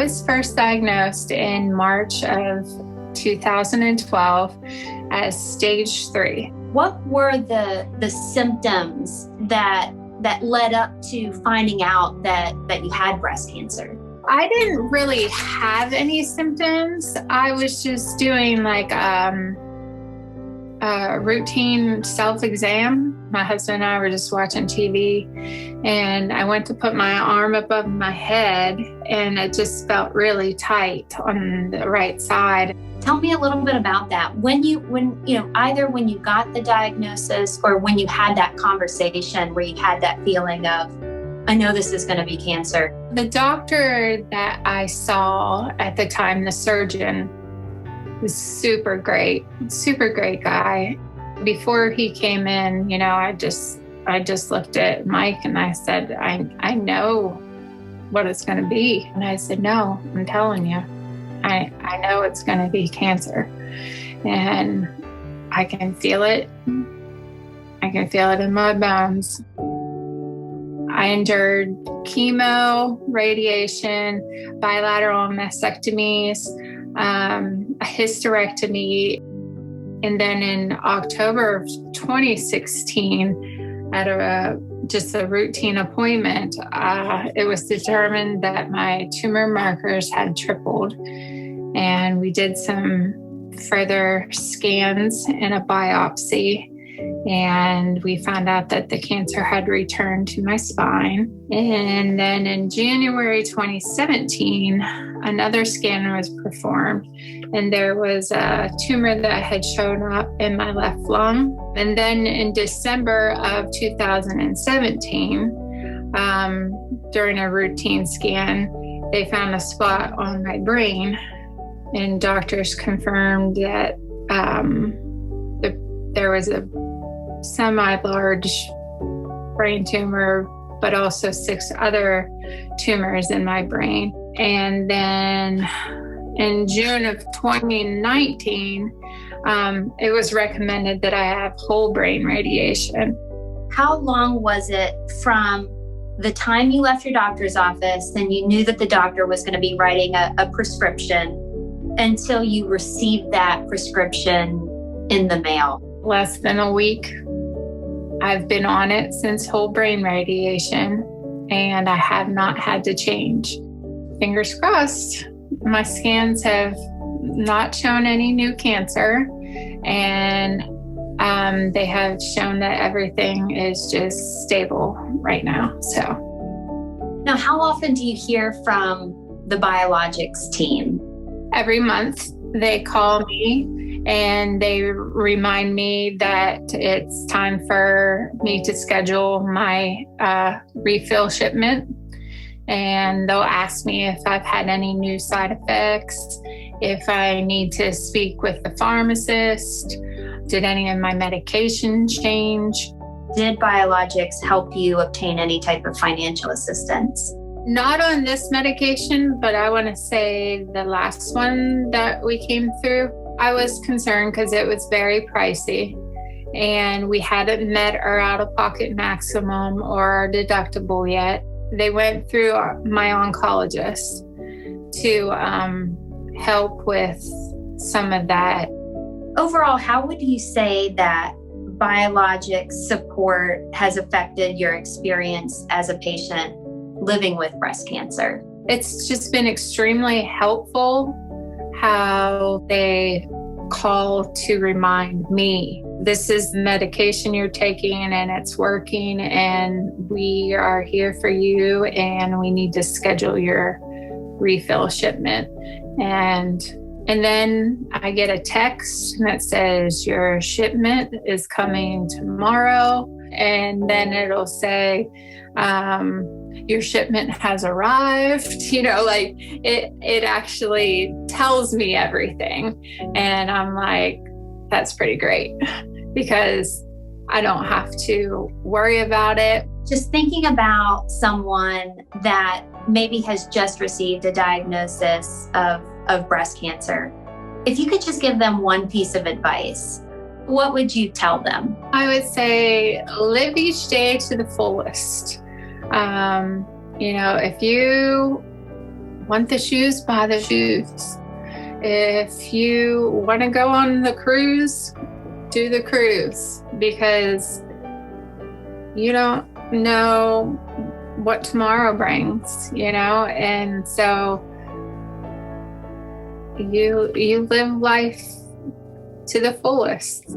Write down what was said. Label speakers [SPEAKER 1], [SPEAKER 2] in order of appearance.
[SPEAKER 1] was first diagnosed in March of 2012 as stage 3.
[SPEAKER 2] What were the symptoms that led up to finding out that you had breast cancer?
[SPEAKER 1] I didn't really have any symptoms. I was just doing like a routine self-exam. My husband and I were just watching TV, and I went to put my arm above my head, and it just felt really tight on the right side.
[SPEAKER 2] Tell me a little bit about that. When either when you got the diagnosis or when you had that conversation where you had that feeling of, I know this is going to be cancer.
[SPEAKER 1] The doctor that I saw at the time, the surgeon, was super great guy. Before he came in, I just looked at Mike and I said, I know what it's going to be. And I said, no, I'm telling you, I know it's going to be cancer. And I can feel it. I can feel it in my bones. I endured chemo, radiation, bilateral mastectomies, a hysterectomy. And then in October of 2016, at just a routine appointment, it was determined that my tumor markers had tripled. And we did some further scans and a biopsy. And we found out that the cancer had returned to my spine. And then in January 2017, another scan was performed, and there was a tumor that had shown up in my left lung. And then in December of 2017, during a routine scan, they found a spot on my brain, and doctors confirmed that there was a semi-large brain tumor, but also 6 other tumors in my brain. And then in June of 2019, it was recommended that I have whole brain radiation.
[SPEAKER 2] How long was it from the time you left your doctor's office and you knew that the doctor was going to be writing a prescription until you received that prescription in the mail?
[SPEAKER 1] Less than a week. I've been on it since whole brain radiation, and I have not had to change. Fingers crossed. My scans have not shown any new cancer, and they have shown that everything is just stable right now. So,
[SPEAKER 2] now, how often do you hear from the Biologics team?
[SPEAKER 1] Every month they call me and they remind me that it's time for me to schedule my refill shipment. And they'll ask me if I've had any new side effects, if I need to speak with the pharmacist, did any of my medication change.
[SPEAKER 2] Did Biologics help you obtain any type of financial assistance?
[SPEAKER 1] Not on this medication, but I want to say the last one that we came through, I was concerned because it was very pricey and we hadn't met our out-of-pocket maximum or our deductible yet. They went through my oncologist to help with some of that.
[SPEAKER 2] Overall, how would you say that Biologics support has affected your experience as a patient living with breast cancer?
[SPEAKER 1] It's just been extremely helpful how they call to remind me, this is the medication you're taking and it's working and we are here for you and we need to schedule your refill shipment. And then I get a text that says your shipment is coming tomorrow. And then it'll say, your shipment has arrived. Like it actually tells me everything. And I'm like, that's pretty great because I don't have to worry about it.
[SPEAKER 2] Just thinking about someone that maybe has just received a diagnosis of breast cancer, if you could just give them one piece of advice, what would you tell them?
[SPEAKER 1] I would say live each day to the fullest. If you want the shoes, buy the shoes. If you want to go on the cruise, do the cruise, because you don't know what tomorrow brings, and so you live life to the fullest.